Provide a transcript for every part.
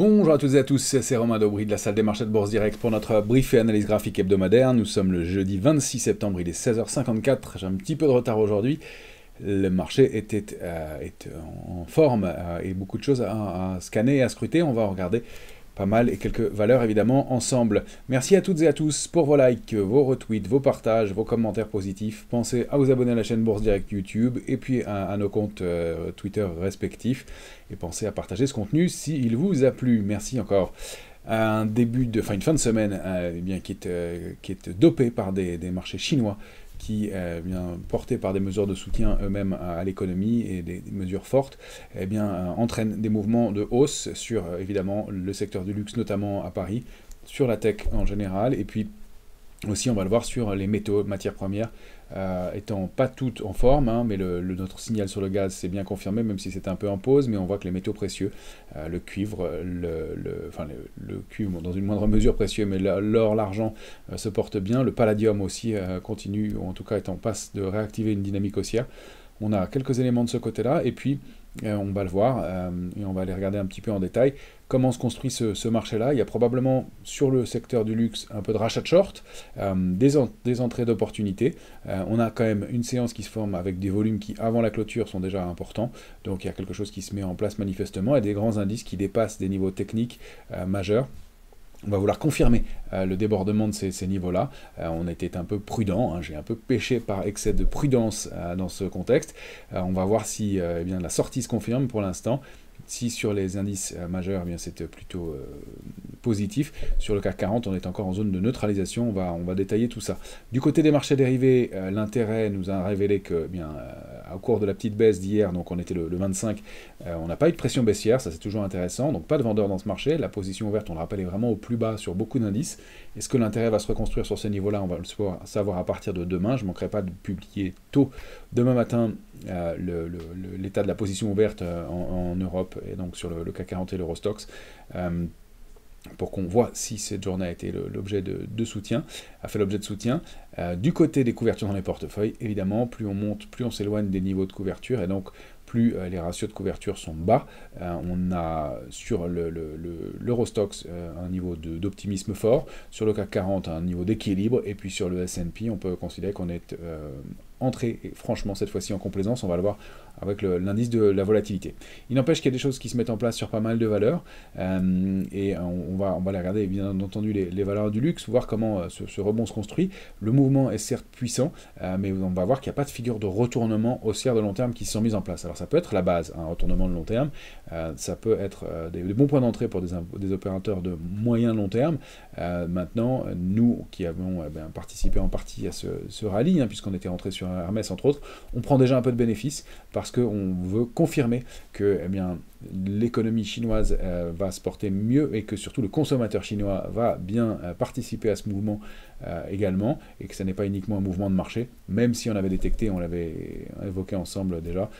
Bonjour à toutes et à tous, c'est Romain Daubry de la salle des marchés de Bourse Direct pour notre brief et analyse graphique hebdomadaire. Nous sommes le jeudi 26 septembre, il est 16h54, j'ai un petit peu de retard aujourd'hui. Le marché est en forme et beaucoup de choses à scanner et à scruter. On va regarder pas mal et quelques valeurs évidemment ensemble. Merci à toutes et à tous pour vos likes, vos retweets, vos partages, vos commentaires positifs. Pensez à vous abonner à la chaîne Bourse Direct YouTube et puis à nos comptes Twitter respectifs. Et pensez à partager ce contenu s'il vous a plu. Merci encore. Une fin de semaine qui est dopé par des marchés chinois qui, portés par des mesures de soutien eux-mêmes à l'économie et des mesures fortes, entraînent des mouvements de hausse sur, évidemment, le secteur du luxe, notamment à Paris, sur la tech en général, et puis aussi, on va le voir sur les métaux, matières premières, étant pas toutes en forme, mais notre signal sur le gaz s'est bien confirmé, même si c'était un peu en pause, mais on voit que les métaux précieux, le cuivre, le cuivre dans une moindre mesure précieux, mais l'or, l'argent se portent bien, le palladium aussi continue, ou en tout cas est en passe de réactiver une dynamique haussière. On a quelques éléments de ce côté-là, et puis on va le voir, et on va aller regarder un petit peu en détail comment se construit ce marché-là. Il y a probablement sur le secteur du luxe un peu de rachat de short, des entrées d'opportunités. On a quand même une séance qui se forme avec des volumes qui, avant la clôture, sont déjà importants. Donc il y a quelque chose qui se met en place manifestement, et des grands indices qui dépassent des niveaux techniques majeurs. On va vouloir confirmer le débordement de ces niveaux-là. On était un peu prudent, j'ai un peu péché par excès de prudence dans ce contexte. On va voir si la sortie se confirme pour l'instant. Si sur les indices majeurs, c'est plutôt positif. Sur le CAC 40, on est encore en zone de neutralisation. On va détailler tout ça. Du côté des marchés dérivés, l'intérêt nous a révélé que, au cours de la petite baisse d'hier, donc on était le 25, on n'a pas eu de pression baissière, ça c'est toujours intéressant. Donc pas de vendeurs dans ce marché. La position ouverte, on le rappelle, est vraiment au plus bas sur beaucoup d'indices. Est-ce que l'intérêt va se reconstruire sur ces niveaux-là? On va le savoir à partir de demain. Je ne manquerai pas de publier tôt demain matin l'état de la position ouverte en Europe, et donc sur le CAC 40 et l'Eurostoxx, pour qu'on voit si cette journée a été l'objet de soutien, a fait l'objet de soutien. Du côté des couvertures dans les portefeuilles, évidemment, plus on monte, plus on s'éloigne des niveaux de couverture, et donc plus les ratios de couverture sont bas. On a sur l'Eurostoxx un niveau d'optimisme fort, sur le CAC 40 un niveau d'équilibre, et puis sur le S&P, on peut considérer qu'on est entré, et franchement cette fois-ci en complaisance, on va le voir avec l'indice de la volatilité. Il n'empêche qu'il y a des choses qui se mettent en place sur pas mal de valeurs, et on va les regarder, bien entendu, les valeurs du luxe, voir comment ce rebond se construit. Le mouvement est certes puissant, mais on va voir qu'il n'y a pas de figure de retournement haussière de long terme qui se sont mises en place. Alors ça peut être la base, un retournement de long terme, ça peut être des bons points d'entrée pour des opérateurs de moyen long terme. Maintenant, nous qui avons participé en partie à ce rallye, puisqu'on était rentré sur Hermès entre autres, on prend déjà un peu de bénéfice parce qu'on veut confirmer que l'économie chinoise va se porter mieux, et que surtout le consommateur chinois va bien participer à ce mouvement également, et que ce n'est pas uniquement un mouvement de marché, même si on avait détecté, on l'avait évoqué ensemble déjà,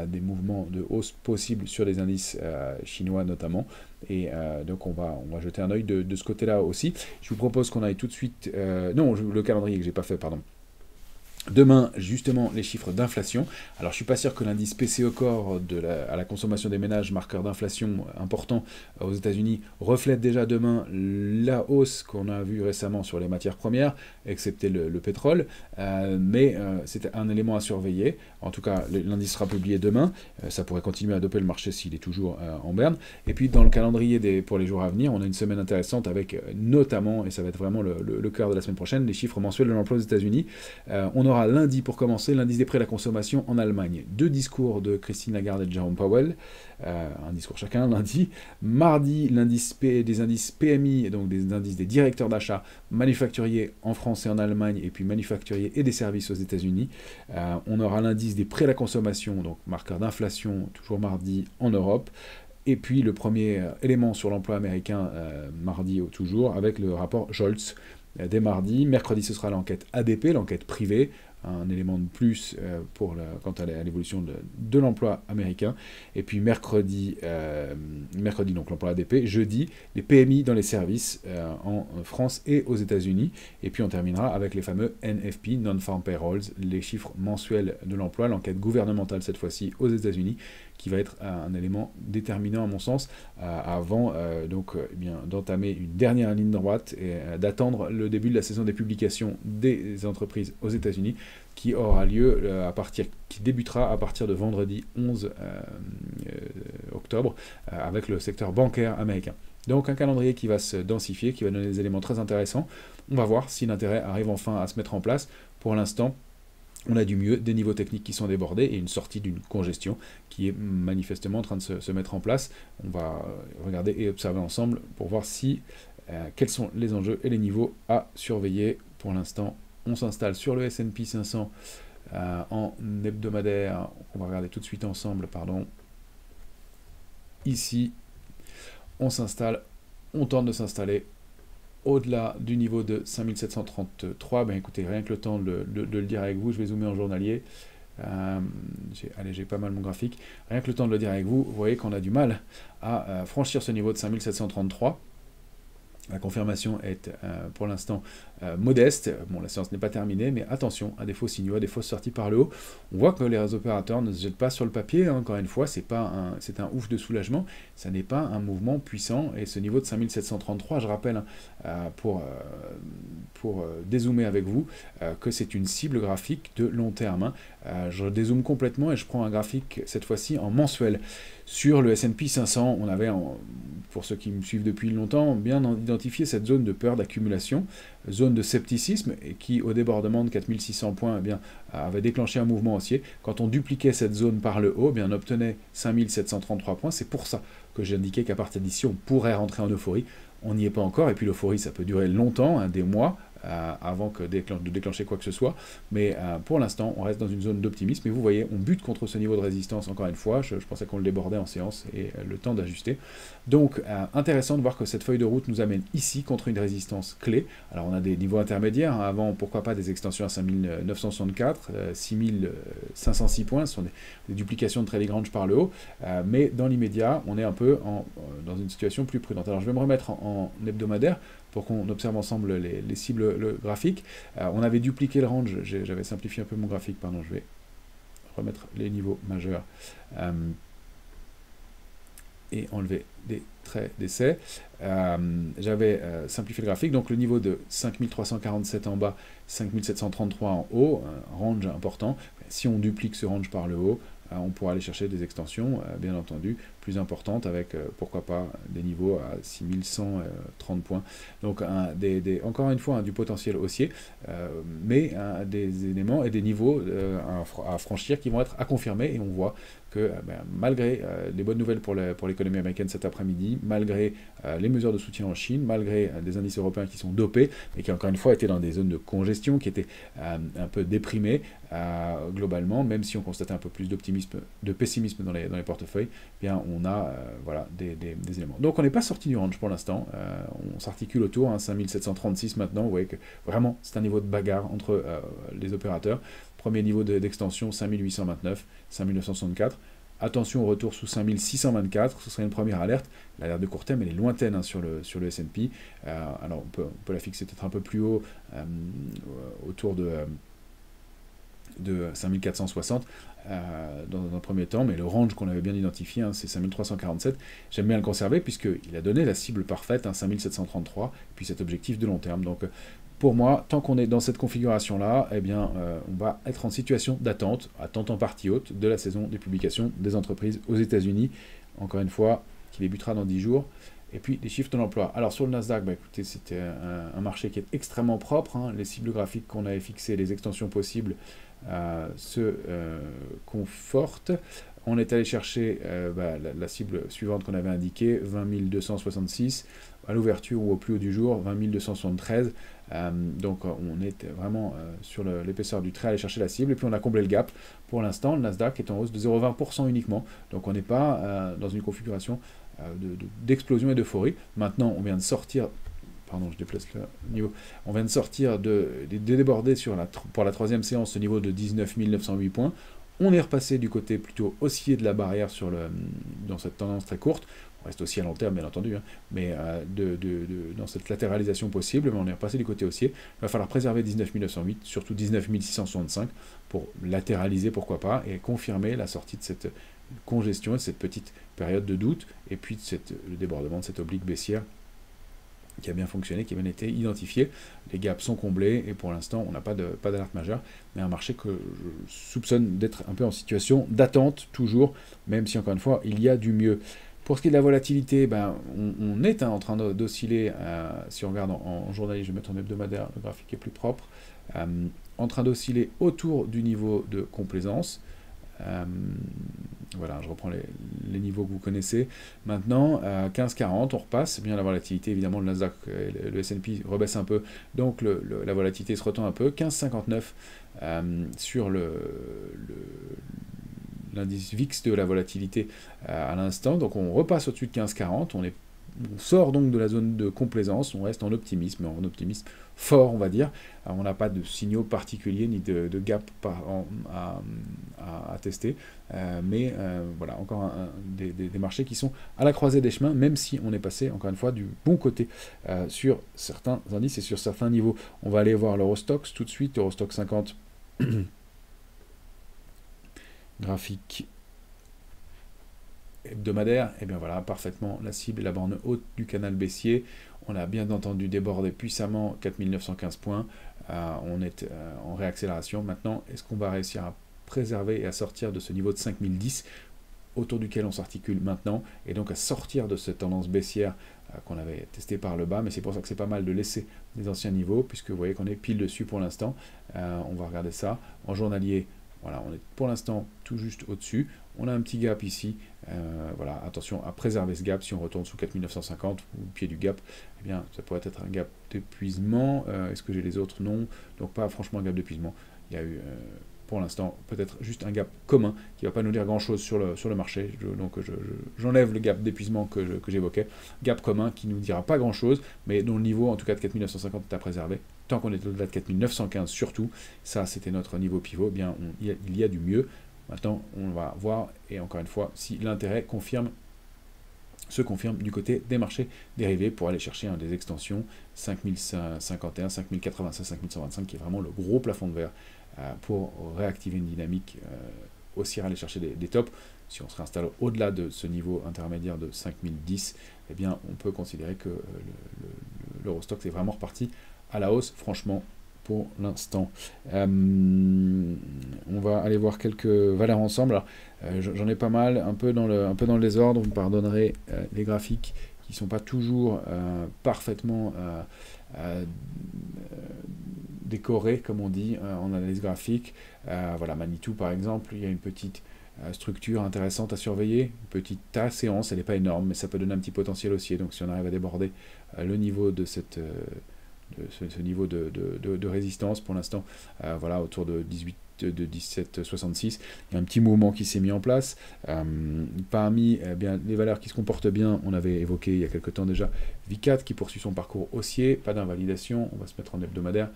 des mouvements de hausse possibles sur les indices chinois notamment, et donc on va jeter un œil de ce côté-là aussi. Je vous propose qu'on aille tout de suite... le calendrier que j'ai pas fait, pardon. Demain, justement, les chiffres d'inflation. Alors, je suis pas sûr que l'indice PCE Core à la consommation des ménages, marqueur d'inflation important aux États-Unis, reflète déjà demain la hausse qu'on a vue récemment sur les matières premières, excepté le pétrole. Mais c'est un élément à surveiller. En tout cas, l'indice sera publié demain. Ça pourrait continuer à doper le marché s'il est toujours en berne. Et puis, dans le calendrier pour les jours à venir, on a une semaine intéressante avec notamment, et ça va être vraiment le cœur de la semaine prochaine, les chiffres mensuels de l'emploi aux États-Unis. On aura lundi, pour commencer, l'indice des prix à la consommation en Allemagne. 2 discours de Christine Lagarde et de Jerome Powell, un discours chacun lundi. Mardi, des indices PMI, donc des indices des directeurs d'achat manufacturiers en France et en Allemagne, et puis manufacturiers et des services aux États-Unis. On aura l'indice des prix à la consommation, donc marqueur d'inflation, toujours mardi en Europe. Et puis le premier élément sur l'emploi américain, mardi toujours, avec le rapport Scholz dès mardi. Mercredi, ce sera l'enquête ADP, l'enquête privée, un élément de plus quant à l'évolution de l'emploi américain. Et puis mercredi, donc l'emploi ADP, jeudi, les PMI dans les services en France et aux États-Unis. Et puis on terminera avec les fameux NFP, Non-Farm Payrolls, les chiffres mensuels de l'emploi, l'enquête gouvernementale cette fois-ci aux États-Unis, qui va être un élément déterminant à mon sens, avant d'entamer une dernière ligne droite et d'attendre le début de la saison des publications des entreprises aux États-Unis, qui aura lieu qui débutera à partir de vendredi 11 octobre avec le secteur bancaire américain. Donc un calendrier qui va se densifier, qui va donner des éléments très intéressants. On va voir si l'intérêt arrive enfin à se mettre en place. Pour l'instant, on a du mieux, des niveaux techniques qui sont débordés et une sortie d'une congestion qui est manifestement en train de se mettre en place. On va regarder et observer ensemble pour voir quels sont les enjeux et les niveaux à surveiller. Pour l'instant, on s'installe sur le S&P 500 en hebdomadaire. On va regarder tout de suite ensemble, Ici, on s'installe, on tente de s'installer au-delà du niveau de 5733, ben écoutez, rien que le temps de le dire avec vous, je vais zoomer en journalier, j'ai allégé pas mal mon graphique, rien que le temps de le dire avec vous, vous voyez qu'on a du mal à franchir ce niveau de 5733. La confirmation est pour l'instant modeste. Bon, la séance n'est pas terminée, mais attention à des faux signaux, à des fausses sorties par le haut. On voit que les opérateurs ne se jettent pas sur le papier. Encore une fois, c'est un ouf de soulagement. Ça n'est pas un mouvement puissant. Et ce niveau de 5733, je rappelle, pour dézoomer avec vous, que c'est une cible graphique de long terme. Je dézoome complètement et je prends un graphique, cette fois-ci, en mensuel. Sur le S&P 500, on avait, pour ceux qui me suivent depuis longtemps, bien identifié cette zone de peur d'accumulation, zone de scepticisme, et qui, au débordement de 4600 points, avait déclenché un mouvement haussier. Quand on dupliquait cette zone par le haut, on obtenait 5733 points. C'est pour ça que j'ai indiqué qu'à partir d'ici, on pourrait rentrer en euphorie. On n'y est pas encore, et puis l'euphorie, ça peut durer longtemps, des mois, avant de déclencher quoi que ce soit, mais pour l'instant, on reste dans une zone d'optimisme, et vous voyez, on bute contre ce niveau de résistance, encore une fois, je pensais qu'on le débordait en séance, et le temps d'ajuster. Donc, intéressant de voir que cette feuille de route nous amène ici, contre une résistance clé. Alors, on a des niveaux intermédiaires, avant, pourquoi pas des extensions à 5964, 6506 points, ce sont des duplications de trading range par le haut, mais dans l'immédiat, on est un peu dans une situation plus prudente. Alors, je vais me remettre en hebdomadaire, pour qu'on observe ensemble les cibles graphiques. On avait dupliqué le range, j'avais simplifié un peu mon graphique, pardon, je vais remettre les niveaux majeurs et enlever des traits d'essai. J'avais simplifié le graphique, donc le niveau de 5347 en bas, 5733 en haut, un range important. Si on duplique ce range par le haut, on pourra aller chercher des extensions, bien entendu, plus importantes, avec, pourquoi pas, des niveaux à 6130 points. Donc, encore une fois, du potentiel haussier, mais des éléments et des niveaux à franchir qui vont être à confirmer, et on voit que malgré les bonnes nouvelles pour l'économie américaine cet après-midi, malgré les mesures de soutien en Chine, malgré des indices européens qui sont dopés, mais qui encore une fois étaient dans des zones de congestion, qui étaient un peu déprimés globalement, même si on constatait un peu plus de pessimisme dans les portefeuilles, bien on a des éléments. Donc on n'est pas sorti du range pour l'instant, on s'articule autour, 5736 maintenant, vous voyez que vraiment c'est un niveau de bagarre entre les opérateurs. Premier niveau d'extension 5829, 5964. Attention au retour sous 5624, ce serait une première alerte. L'alerte de court terme, elle est lointaine sur le S&P. Alors on peut la fixer peut-être un peu plus haut, autour de 5460 dans un premier temps, mais le range qu'on avait bien identifié, c'est 5347. J'aime bien le conserver puisqu'il a donné la cible parfaite, 5733, puis cet objectif de long terme. Donc pour moi, tant qu'on est dans cette configuration-là, on va être en situation d'attente, attente en partie haute, de la saison des publications des entreprises aux États-Unis, encore une fois, qui débutera dans 10 jours. Et puis des chiffres de l'emploi. Alors sur le Nasdaq, écoutez, c'était un marché qui est extrêmement propre. Les cibles graphiques qu'on avait fixées, les extensions possibles, se confortent. On est allé chercher la cible suivante qu'on avait indiquée, 20 266, à l'ouverture ou au plus haut du jour, 20 273. Donc on est vraiment sur l'épaisseur du trait à aller chercher la cible, et puis on a comblé le gap. Pour l'instant, le Nasdaq est en hausse de 0,20% uniquement, donc on n'est pas dans une configuration d'explosion et d'euphorie. Maintenant, on vient de sortir pardon, je déplace le niveau. On vient de sortir de déborder pour la troisième séance ce niveau de 19 908 points. On est repassé du côté plutôt haussier de la barrière dans cette tendance très courte. On reste aussi à long terme, bien entendu, hein, mais dans cette latéralisation possible, mais on est repassé du côté haussier. Il va falloir préserver 19 908, surtout 19 665, pour latéraliser, pourquoi pas, et confirmer la sortie de cette congestion, de cette petite période de doute, et puis le débordement de cette oblique baissière qui a bien fonctionné, qui a bien été identifié. Les gaps sont comblés, et pour l'instant, on n'a pas d'alerte majeure, mais un marché que je soupçonne d'être un peu en situation d'attente, toujours, même si, encore une fois, il y a du mieux. Pour ce qui est de la volatilité, on est en train d'osciller, si on regarde en journalier, je vais mettre en hebdomadaire, le graphique est plus propre, en train d'osciller autour du niveau de complaisance. Voilà, je reprends les niveaux que vous connaissez. Maintenant, 15,40, on repasse. Bien, la volatilité, évidemment, le Nasdaq et le S&P rebaisse un peu, donc la volatilité se retend un peu. 15,59 sur l'indice VIX de la volatilité à l'instant. Donc on repasse au-dessus de 15,40. On sort donc de la zone de complaisance. On reste en optimisme fort, on va dire. Alors, on n'a pas de signaux particuliers ni de gap à tester. Mais voilà, encore des marchés qui sont à la croisée des chemins, même si on est passé, encore une fois, du bon côté sur certains indices et sur certains niveaux. On va aller voir l'Eurostoxx tout de suite, Eurostoxx 50. Graphique hebdomadaire, et bien voilà, parfaitement la cible, la borne haute du canal baissier. On a bien entendu déborder puissamment 4915 points. On est en réaccélération. Maintenant, est-ce qu'on va réussir à préserver et à sortir de ce niveau de 5010 autour duquel on s'articule maintenant, et donc à sortir de cette tendance baissière qu'on avait testée par le bas, mais c'est pour ça que c'est pas mal de laisser les anciens niveaux, puisque vous voyez qu'on est pile dessus pour l'instant. On va regarder ça en journalier. Voilà, on est pour l'instant tout juste au-dessus. On a un petit gap ici. Voilà, attention à préserver ce gap. Si on retourne sous 4950 ou au pied du gap, eh bien, ça pourrait être un gap d'épuisement. Est-ce que j'ai les autres? Non. Donc pas franchement un gap d'épuisement. Il y a eu, pour l'instant, peut-être juste un gap commun qui ne va pas nous dire grand-chose sur le marché. Donc j'enlève le gap d'épuisement que j'évoquais. Gap commun qui ne nous dira pas grand-chose, mais dont le niveau, en tout cas de 4950, est à préserver. Tant qu'on est au-delà de 4915 surtout, ça c'était notre niveau pivot, eh bien il y a du mieux. Maintenant on va voir, et encore une fois, si l'intérêt se confirme du côté des marchés dérivés pour aller chercher des extensions 5051, 5085, 5125 qui est vraiment le gros plafond de verre pour réactiver une dynamique, aussi aller chercher des tops. Si on se réinstalle au-delà de ce niveau intermédiaire de 5010, eh bien on peut considérer que l'Eurostoxx est vraiment reparti à la hausse, franchement, pour l'instant. On va aller voir quelques valeurs ensemble. J'en ai pas mal, un peu dans le désordre. Vous me pardonnerez les graphiques qui ne sont pas toujours parfaitement décorés, comme on dit en analyse graphique. Voilà, Manitou, par exemple, il y a une petite structure intéressante à surveiller, une petite séance, elle n'est pas énorme, mais ça peut donner un petit potentiel haussier. Donc si on arrive à déborder le niveau de ce niveau de résistance pour l'instant, voilà, autour de 17,66, il y a un petit mouvement qui s'est mis en place. Parmi bien, les valeurs qui se comportent bien, on avait évoqué il y a quelques temps déjà VICAT qui poursuit son parcours haussier, pas d'invalidation, on va se mettre en hebdomadaire.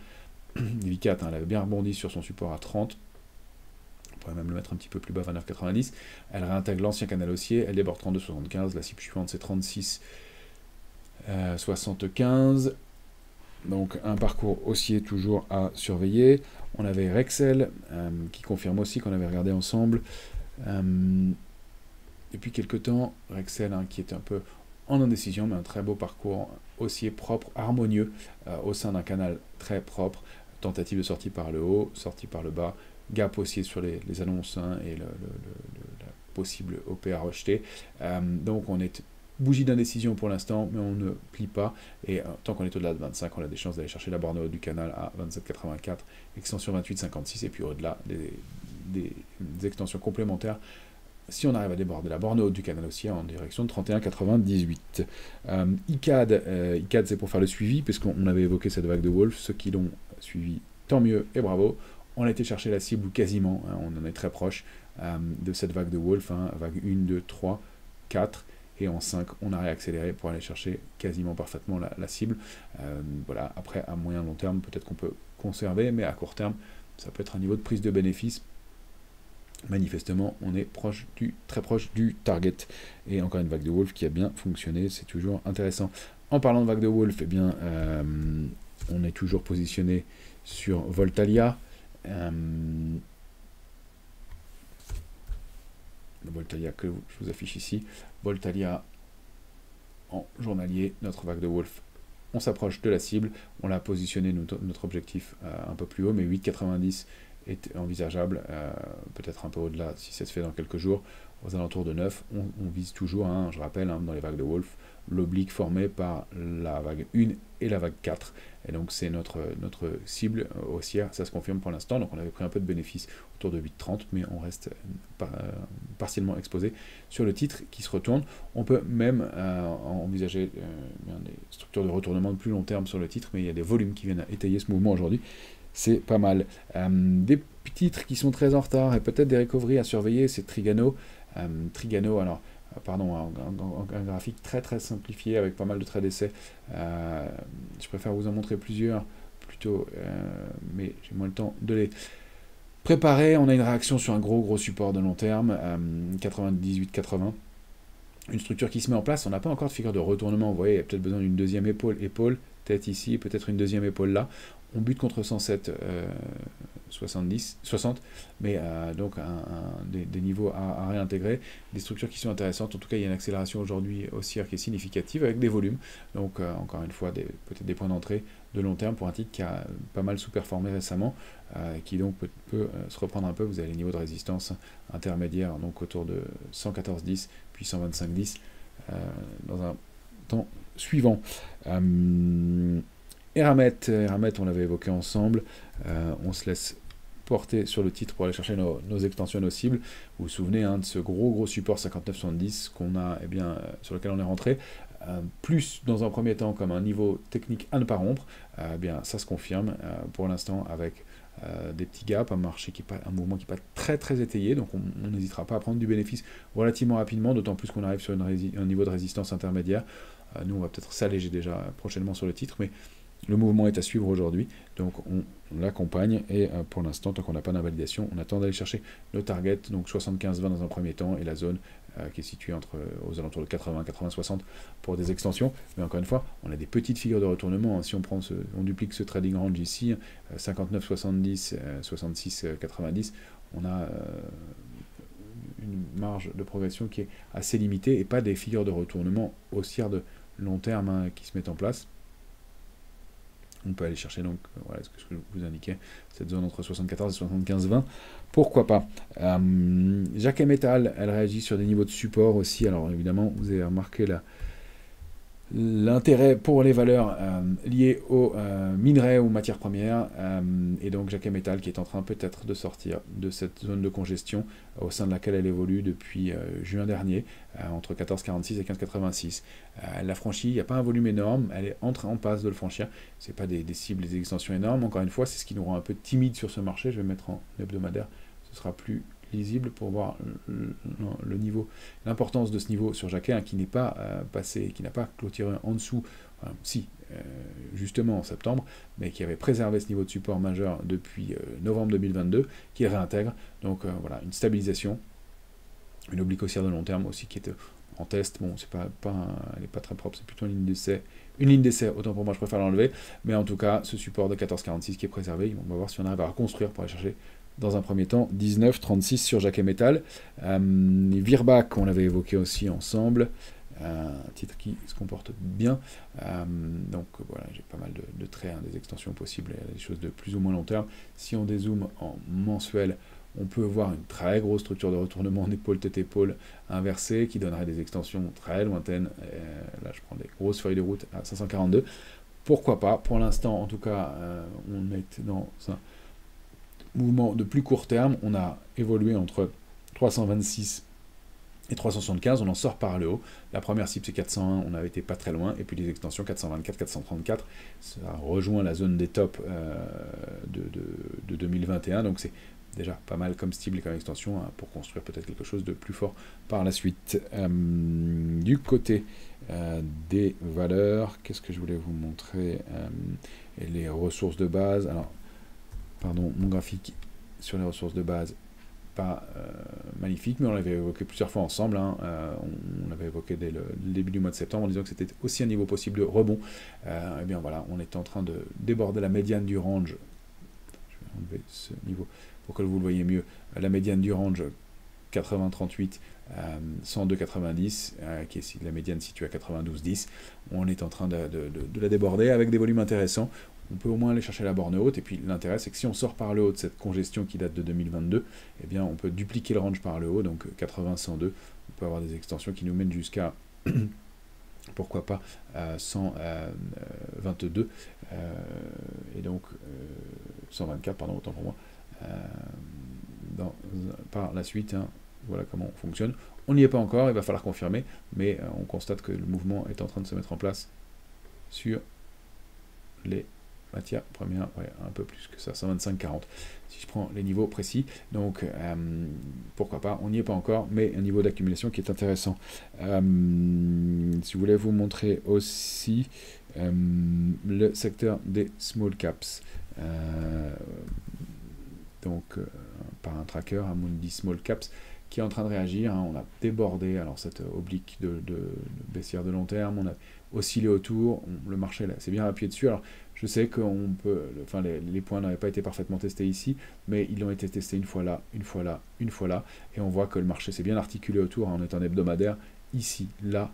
VICAT, elle avait bien rebondi sur son support à 30, on pourrait même le mettre un petit peu plus bas, 29,90, elle réintègre l'ancien canal haussier, elle déborde 32,75, la cible suivante c'est 36,75. Donc un parcours haussier toujours à surveiller. On avait Rexel qui confirme aussi qu'on avait regardé ensemble. Depuis quelques temps, Rexel qui est un peu en indécision, mais un très beau parcours haussier propre, harmonieux, au sein d'un canal très propre. Tentative de sortie par le haut, sortie par le bas, gap haussier sur les annonces et la possible OP à rejeter. Donc on est bougie d'indécision pour l'instant, mais on ne plie pas. Et tant qu'on est au-delà de 25, on a des chances d'aller chercher la borne haute du canal à 27,84, extension 28,56, et puis au-delà des extensions complémentaires, si on arrive à déborder la borne haute du canal haussier en direction de 31,98. ICAD, c'est pour faire le suivi, puisqu'on avait évoqué cette vague de Wolf. Ceux qui l'ont suivi, tant mieux et bravo. On a été chercher la cible, ou quasiment, on en est très proche de cette vague de Wolf, vague 1, 2, 3, 4. et en 5, on a réaccéléré pour aller chercher quasiment parfaitement la cible. Voilà, après, à moyen long terme, peut-être qu'on peut conserver, mais à court terme, ça peut être un niveau de prise de bénéfice. Manifestement, on est très proche du target. Et encore une vague de Wolf qui a bien fonctionné, c'est toujours intéressant. En parlant de vague de Wolf, eh bien, on est toujours positionné sur Voltalia. Voltalia que je vous affiche ici. Voltalia en journalier, notre vague de Wolf. On s'approche de la cible, on l'a positionné notre objectif un peu plus haut, mais 8,90 est envisageable, peut-être un peu au-delà si ça se fait dans quelques jours, aux alentours de 9. On vise toujours, je rappelle, dans les vagues de Wolf, l'oblique formé par la vague 1 et la vague 4. Et donc c'est notre cible haussière, ça se confirme pour l'instant. Donc on avait pris un peu de bénéfice autour de 8,30, mais on reste partiellement exposé sur le titre qui se retourne. On peut même envisager des structures de retournement de plus long terme sur le titre, mais il y a des volumes qui viennent étayer ce mouvement aujourd'hui. C'est pas mal. Des titres qui sont très en retard et peut-être des recoveries à surveiller, c'est Trigano. Trigano, alors, pardon, un graphique très très simplifié avec pas mal de traits d'essai. Je préfère vous en montrer plusieurs plutôt, mais j'ai moins le temps de les préparer. On a une réaction sur un gros support de long terme, 98,80. Une structure qui se met en place. On n'a pas encore de figure de retournement. Vous voyez, il y a peut-être besoin d'une deuxième épaule, peut-être ici, peut-être une deuxième épaule là. On bute contre 107, 60, mais donc des niveaux à réintégrer, des structures qui sont intéressantes. En tout cas, il y a une accélération aujourd'hui haussière qui est significative avec des volumes. Donc, encore une fois, peut-être des points d'entrée de long terme pour un titre qui a pas mal sous-performé récemment, qui donc peut se reprendre un peu. Vous avez les niveaux de résistance intermédiaires, donc autour de 114,10, puis 125,10 dans un temps suivant. Eramet, on l'avait évoqué ensemble, on se laisse porter sur le titre pour aller chercher nos extensions, nos cibles. Vous vous souvenez de ce gros support 59,70 qu'on a, sur lequel on est rentré, plus dans un premier temps comme un niveau technique à ne pas rompre. Ça se confirme pour l'instant avec des petits gaps, un mouvement qui n'est pas très étayé, donc on n'hésitera pas à prendre du bénéfice relativement rapidement, d'autant plus qu'on arrive sur un niveau de résistance intermédiaire. Nous, on va peut-être s'alléger déjà prochainement sur le titre, mais le mouvement est à suivre aujourd'hui, donc on l'accompagne, et pour l'instant, tant qu'on n'a pas d'invalidation, on attend d'aller chercher nos targets, donc 75-20 dans un premier temps, et la zone qui est située aux alentours de 80-80-60 pour des extensions. Mais encore une fois, on a des petites figures de retournement. Si on duplique ce trading range ici, 59-70, 66-90, on a une marge de progression qui est assez limitée, et pas des figures de retournement haussières de long terme qui se mettent en place. On peut aller chercher, donc, voilà ce que je vous indiquais, cette zone entre 74 et 75,20. Pourquoi pas. Jacquet Metal, elle réagit sur des niveaux de support aussi. Alors évidemment, vous avez remarqué l'intérêt pour les valeurs liées aux minerais ou matières premières, et donc Jacquet Metal qui est en train peut-être de sortir de cette zone de congestion au sein de laquelle elle évolue depuis juin dernier, entre 14,46 et 15,86. Elle l'a franchi, il n'y a pas un volume énorme, elle est en passe de le franchir. Ce n'est pas des cibles, des extensions énormes. Encore une fois, c'est ce qui nous rend un peu timide sur ce marché. Je vais mettre en hebdomadaire, ce sera plus lisible pour voir le niveau, l'importance de ce niveau sur Jacquet, qui n'est pas passé, qui n'a pas clôturé en dessous, justement en septembre, mais qui avait préservé ce niveau de support majeur depuis novembre 2022, qui réintègre. Donc voilà, une stabilisation, une oblique haussière de long terme aussi qui est en test. Bon, elle n'est pas très propre, c'est plutôt une ligne d'essai, autant pour moi, je préfère l'enlever, mais en tout cas, ce support de 14,46 qui est préservé, on va voir si on arrive à reconstruire pour aller chercher dans un premier temps 19,36 sur Jacquet Metal. Virbac, on l'avait évoqué aussi ensemble, un titre qui se comporte bien. Donc voilà, j'ai pas mal de traits, des extensions possibles, des choses de plus ou moins long terme. Si on dézoome en mensuel, on peut voir une très grosse structure de retournement en épaule-tête-épaule inversée qui donnerait des extensions très lointaines. Là, je prends des grosses feuilles de route à 542. Pourquoi pas? Pour l'instant, en tout cas, on est dans un mouvement de plus court terme. On a évolué entre 326 et 375, on en sort par le haut. La première cible c'est 401, on avait été pas très loin, et puis les extensions 424, 434, ça rejoint la zone des tops de 2021, donc c'est déjà pas mal comme cible et comme extension hein, pour construire peut-être quelque chose de plus fort par la suite. Du côté des valeurs, qu'est-ce que je voulais vous montrer et les ressources de base. Alors, pardon, mon graphique sur les ressources de base, pas magnifique, mais on l'avait évoqué plusieurs fois ensemble. Hein. On l'avait évoqué dès le début du mois de septembre en disant que c'était aussi un niveau possible de rebond. Et bien voilà, on est en train de déborder la médiane du range. Je vais enlever ce niveau pour que vous le voyez mieux. La médiane du range 80-38, 102,90, qui est la médiane située à 92,10. On est en train de la déborder avec des volumes intéressants. On peut au moins aller chercher la borne haute, et puis l'intérêt c'est que si on sort par le haut de cette congestion qui date de 2022, eh bien on peut dupliquer le range par le haut, donc 80-102, on peut avoir des extensions qui nous mènent jusqu'à, pourquoi pas, 122, et donc 124, pardon, autant pour moi, par la suite, hein, voilà comment on fonctionne. On n'y est pas encore, il va falloir confirmer, mais on constate que le mouvement est en train de se mettre en place sur les matières premières, ouais, un peu plus que ça, 125,40 si je prends les niveaux précis, donc pourquoi pas, on n'y est pas encore, mais un niveau d'accumulation qui est intéressant. Si je voulais vous montrer aussi le secteur des small caps, donc par un tracker, Amundi Small Caps, qui est en train de réagir, hein. On a débordé alors cette oblique de baissière de long terme, on a oscillé autour, le marché s'est bien appuyé dessus. Alors je sais que les points n'avaient pas été parfaitement testés ici, mais ils ont été testés une fois là, une fois là, une fois là, et on voit que le marché s'est bien articulé autour, hein. On est en hebdomadaire, ici, là,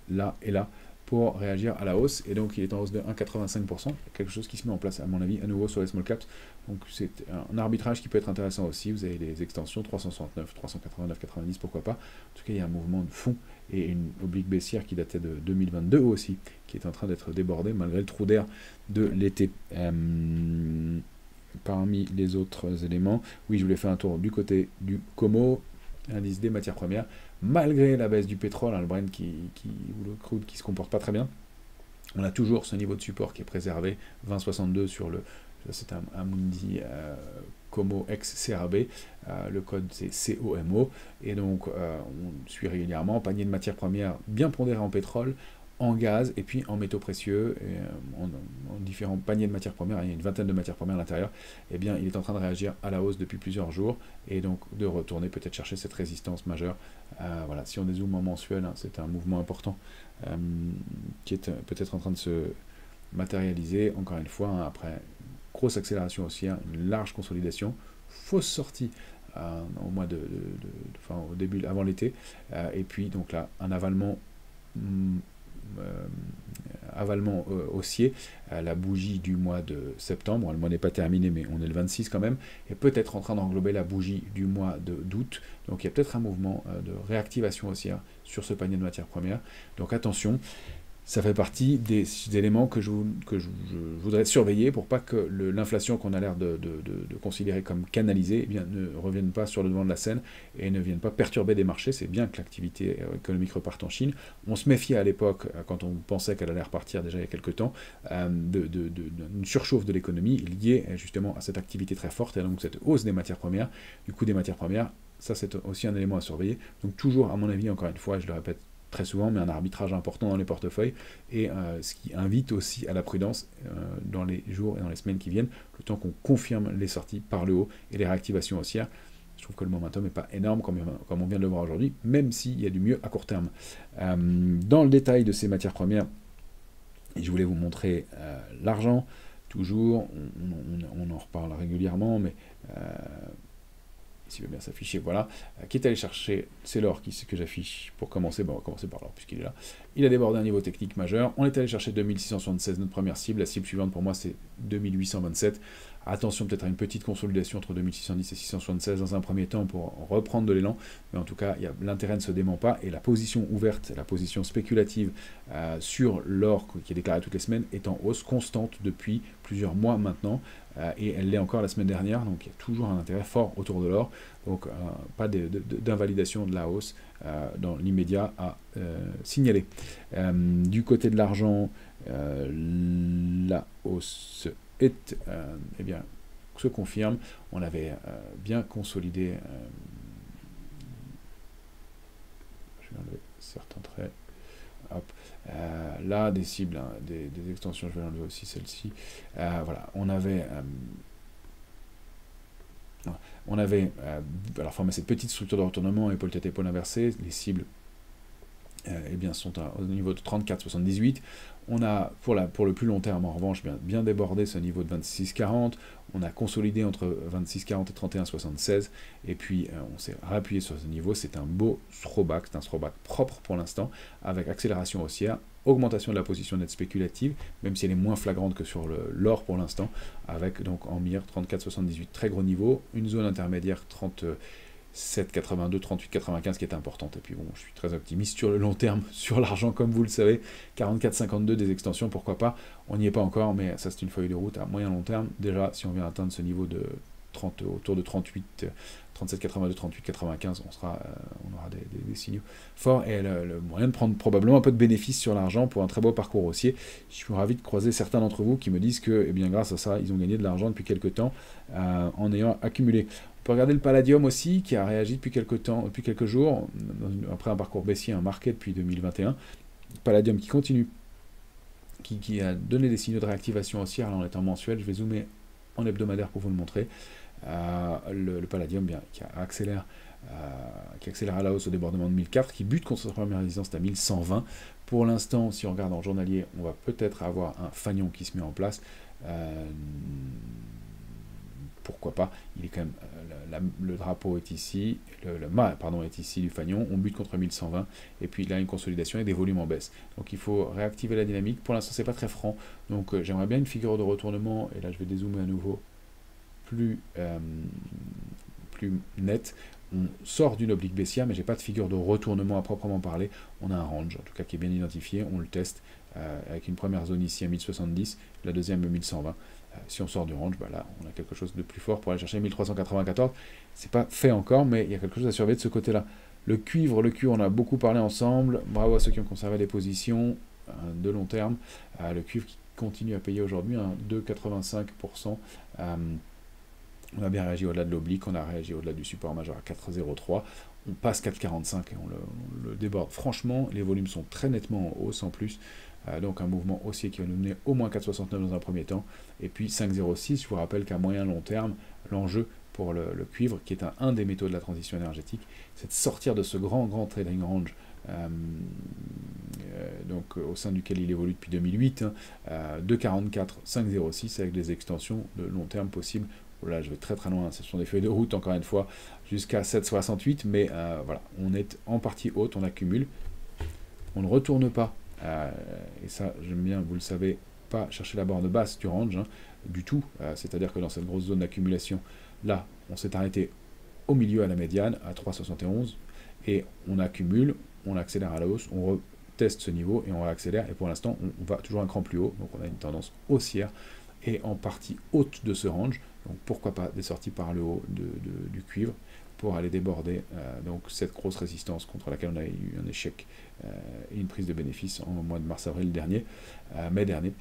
là et là, pour réagir à la hausse, et donc il est en hausse de 1,85%, quelque chose qui se met en place à mon avis à nouveau sur les small caps, donc c'est un arbitrage qui peut être intéressant aussi. Vous avez les extensions 369, 389, 90, pourquoi pas. En tout cas il y a un mouvement de fond et une oblique baissière qui datait de 2022 aussi, qui est en train d'être débordée malgré le trou d'air de l'été. Parmi les autres éléments, oui, je voulais faire un tour du côté du Como, indice des matières premières, malgré la baisse du pétrole, hein, le Brent ou le crude qui se comporte pas très bien, on a toujours ce niveau de support qui est préservé, 20,62 sur le, c'est un Amundi Como ex CRB, le code c'est COMO, et donc on suit régulièrement, panier de matières premières bien pondéré en pétrole, en gaz et puis en métaux précieux, et en différents paniers de matières premières, il y a une vingtaine de matières premières à l'intérieur, et bien il est en train de réagir à la hausse depuis plusieurs jours, et donc de retourner peut-être chercher cette résistance majeure. Voilà, si on dézoome en mensuel, hein, c'est un mouvement important qui est peut-être en train de se matérialiser, encore une fois, hein, après grosse accélération haussière, une large consolidation, fausse sortie au mois au début, avant l'été, et puis donc là, un avalement haussier, la bougie du mois de septembre, le mois n'est pas terminé mais on est le 26 quand même, et peut-être en train d'englober la bougie du mois d'août, donc il y a peut-être un mouvement de réactivation haussière sur ce panier de matières premières, donc attention, ça fait partie des éléments que je voudrais surveiller pour pas que l'inflation qu'on a l'air de considérer comme canalisée, eh bien, ne revienne pas sur le devant de la scène et ne vienne pas perturber des marchés. C'est bien que l'activité économique reparte en Chine. On se méfiait à l'époque, quand on pensait qu'elle allait repartir déjà il y a quelques temps, d'une surchauffe de l'économie liée justement à cette activité très forte et donc cette hausse des matières premières, du coût des matières premières. Ça, c'est aussi un élément à surveiller. Donc toujours, à mon avis, encore une fois, je le répète très souvent, mais un arbitrage important dans les portefeuilles, et ce qui invite aussi à la prudence dans les jours et dans les semaines qui viennent, le temps qu'on confirme les sorties par le haut et les réactivations haussières. Je trouve que le momentum n'est pas énorme comme on vient de le voir aujourd'hui, même s'il y a du mieux à court terme. Dans le détail de ces matières premières, et je voulais vous montrer l'argent, toujours, on en reparle régulièrement, mais s'il veut bien s'afficher, voilà, qui est allé chercher, c'est l'or que j'affiche pour commencer, on va commencer par l'or puisqu'il est là, il a débordé un niveau technique majeur, on est allé chercher 2676, notre première cible, la cible suivante pour moi c'est 2827, attention peut-être à une petite consolidation entre 2610 et 676 dans un premier temps pour reprendre de l'élan, mais en tout cas l'intérêt ne se dément pas, et la position ouverte, la position spéculative sur l'or qui est déclarée toutes les semaines est en hausse constante depuis plusieurs mois maintenant, et elle l'est encore la semaine dernière, donc il y a toujours un intérêt fort autour de l'or, donc pas d'invalidation de la hausse dans l'immédiat à signaler. Du côté de l'argent, la hausse est se confirme. On avait bien consolidé. Je vais enlever certains traits. Hop. Là, des cibles, hein, des extensions, je vais enlever aussi celle-ci. Voilà, on avait alors formé cette petite structure de retournement, épaule tête épaule inversée. Les cibles eh bien, sont au niveau de 34,78. On a, pour le plus long terme, en revanche, bien débordé ce niveau de 26,40. On a consolidé entre 26,40 et 31,76. Et puis, on s'est rappuyé sur ce niveau. C'est un beau throwback. C'est un throwback propre pour l'instant, avec accélération haussière, augmentation de la position nette spéculative, même si elle est moins flagrante que sur l'or pour l'instant, avec donc en mire 34,78, très gros niveau. Une zone intermédiaire 37,82, 38,95 qui est importante. Et puis bon, je suis très optimiste sur le long terme, sur l'argent, comme vous le savez. 44,52 des extensions, pourquoi pas. On n'y est pas encore, mais ça c'est une feuille de route à moyen long terme. Déjà, si on vient atteindre ce niveau de 30, autour de 38, 37,82, 38,95, on aura des signaux forts. Et le moyen de prendre probablement un peu de bénéfice sur l'argent pour un très beau parcours haussier. Je suis ravi de croiser certains d'entre vous qui me disent que, eh bien, grâce à ça, ils ont gagné de l'argent depuis quelques temps en ayant accumulé. On peut regarder le palladium aussi, qui a réagi depuis quelques jours, après un parcours baissier, marqué depuis 2021. Palladium qui continue, qui a donné des signaux de réactivation haussière, là en étant mensuel. Je vais zoomer en hebdomadaire pour vous le montrer. Le palladium qui accélère à la hausse au débordement de 1004, qui bute contre sa première résistance à 1120. Pour l'instant, si on regarde en journalier, on va peut-être avoir un fanion qui se met en place. Pourquoi pas, il est quand même le drapeau est ici, le mât est ici du fanion, on bute contre 1120, et puis là une consolidation et des volumes en baisse. Donc il faut réactiver la dynamique. Pour l'instant c'est pas très franc, donc j'aimerais bien une figure de retournement, et là je vais dézoomer à nouveau plus nette. On sort d'une oblique baissière, mais j'ai pas de figure de retournement à proprement parler. On a un range, en tout cas qui est bien identifié, on le teste avec une première zone ici à 1070, la deuxième à 1120. Si on sort du range, là, on a quelque chose de plus fort pour aller chercher 1394. C'est pas fait encore, mais il y a quelque chose à surveiller de ce côté-là. Le cuivre, on a beaucoup parlé ensemble. Bravo à ceux qui ont conservé les positions de long terme. Le cuivre qui continue à payer aujourd'hui 2,85%. On a bien réagi au-delà de l'oblique, on a réagi au-delà du support majeur à 4,03. On passe 4,45 et on le déborde. Franchement, les volumes sont très nettement en hausse en plus. Donc un mouvement haussier qui va nous mener au moins 4,69 dans un premier temps, et puis 5,06. Je vous rappelle qu'à moyen long terme, l'enjeu pour le cuivre, qui est un des métaux de la transition énergétique, c'est de sortir de ce grand trading range, donc au sein duquel il évolue depuis 2008, 2,44, 5,06 avec des extensions de long terme possibles. Là, je vais très loin, ce sont des feuilles de route, encore une fois, jusqu'à 7,68, mais voilà, on est en partie haute, on accumule, on ne retourne pas. Et ça, j'aime bien, vous le savez, pas chercher la borne basse du range, du tout. C'est-à-dire que dans cette grosse zone d'accumulation, là, on s'est arrêté au milieu à la médiane, à 3,71, et on accumule, on accélère à la hausse, on reteste ce niveau, et on réaccélère, et pour l'instant, on va toujours un cran plus haut, donc on a une tendance haussière, et en partie haute de ce range, donc pourquoi pas des sorties par le haut du cuivre, pour aller déborder donc cette grosse résistance contre laquelle on a eu un échec et une prise de bénéfice en mois de mars-avril dernier, mai dernier.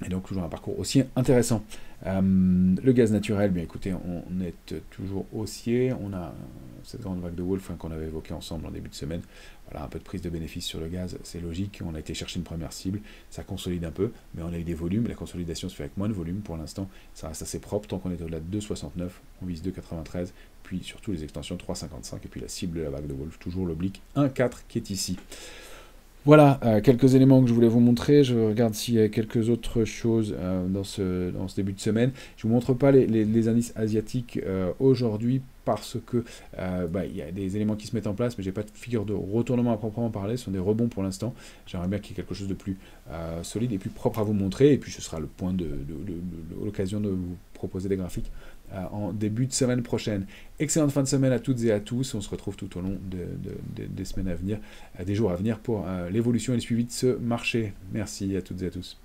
Et donc toujours un parcours haussier intéressant. Le gaz naturel, bien écoutez, on est toujours haussier. On a cette grande vague de Wolf qu'on avait évoquée ensemble en début de semaine. Voilà, un peu de prise de bénéfice sur le gaz, c'est logique. On a été chercher une première cible, ça consolide un peu, mais on a eu des volumes. La consolidation se fait avec moins de volume pour l'instant. Ça reste assez propre. Tant qu'on est au-delà de 2,69, on vise 2,93. Puis surtout les extensions 3,55. Et puis la cible de la vague de Wolf, toujours l'oblique 1,4 qui est ici. Voilà, quelques éléments que je voulais vous montrer. Je regarde s'il y a quelques autres choses dans ce début de semaine. Je ne vous montre pas les indices asiatiques aujourd'hui parce que il y a des éléments qui se mettent en place, mais je n'ai pas de figure de retournement à proprement parler. Ce sont des rebonds pour l'instant. J'aimerais bien qu'il y ait quelque chose de plus solide et plus propre à vous montrer. Et puis ce sera le point de l'occasion de vous proposer des graphiques en début de semaine prochaine. Excellente fin de semaine à toutes et à tous. On se retrouve tout au long des semaines à venir, des jours à venir pour l'évolution et le suivi de ce marché. Merci à toutes et à tous.